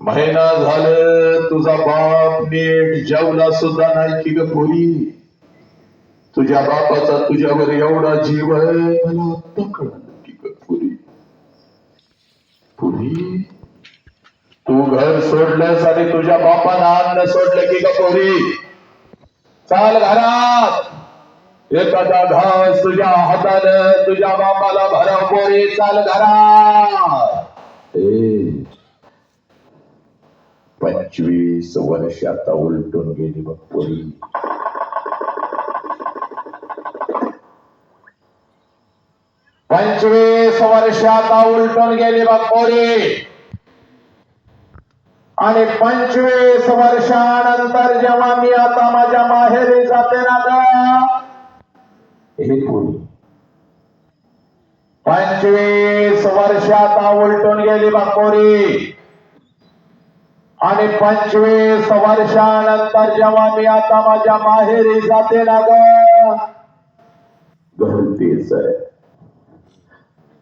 महिना झालं तुझा बाप नीट जेवला सुद्धा नाही की ग पोरी. तुझ्या बापाचा तुझ्यावर एवढा जीव आहे मला आता कळलं की ग पोरी. पोरी तू घर सोडलंस आणि तुझ्या बापानं अन्न सोडलं की ग पोरी. चाल घरात. एखादा घास तुझ्या हातानं तुझ्या बापाला भराव पोरी. चाल घरात. 25 वर्ष आता उलटून गेली बघ पोरी. 25 वर्ष आता उलटून गेली बघ पोरी. आणि 25 वर्षानंतर जेव्हा मी आता माझ्या माहेरी जाते ना ग हे पोरी. 25 वर्ष आता उलटून गेली बघ पोरी. आणि 25 वर्षानंतर जेव्हा मी आता माझ्या माहेरी जाते ना ग घर तेच आहे.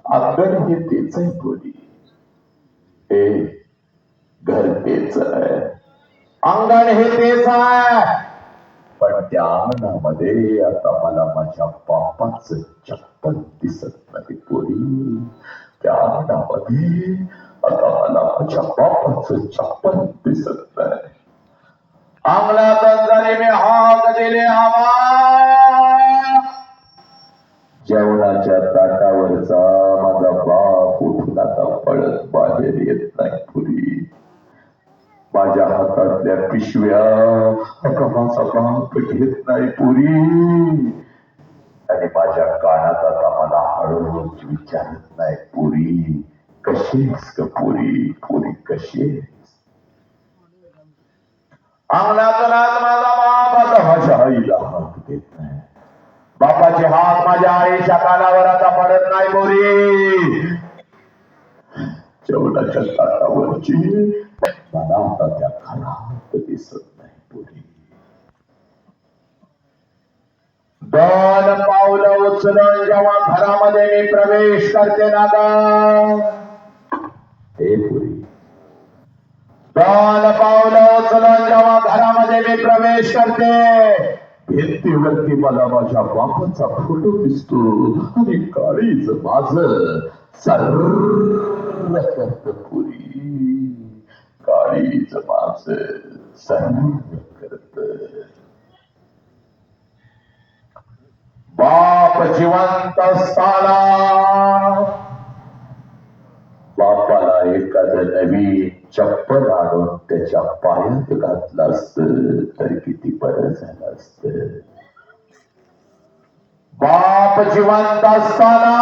अंगण हे तेच आहे पोरी. घर तेच आहे. अंगण हे तेच आहे. पण त्या अंगणामध्ये आता मला माझ्या बापाचं चप्पल दिसत नाही पोरी. त्या अंगणामध्ये आता मला माझ्या बापाचं चप्पल दिसत नाही. अंगणातून जरी मी हाक दिले जेवणाच्या ताटावरचा माझा बाप उठून आता पळत बाहेर येत नाही पुरी. माझ्या हातातल्या पिशव्या माझा बाप घेत नाही पुरी. आणि माझ्या कानात आता मला हळूच विचारत नाही पुरी कशीस ग पुरी. पुरी कशीस. अंगणातून आज माझा बाप आता माझ्या आईला हाक देत नाही. बापाचे हात माझ्या आईच्या कानावर आता पडत नाही पोरी. जेवणाच्या ताटावरची मला आता त्या घरात दिसत नाही पोरी. 2 पावलं उचलून जेव्हा घरामध्ये मी प्रवेश करते ना ग हे पोरी. 2 पावलं उचलून जेव्हा घरामध्ये मी प्रवेश करते भिंतीवरती मला माझ्या बापाचा फोटो दिसतो. आणि काळीच माझं सर्र करत पुरी. काळीच माझं सर्र करत. बाप जिवंत असताना बापाला एखादं नवीन चप्पल आणून त्याच्या पायात घातलं असत तर किती बरं झालं असत. बाप जिवंत असताना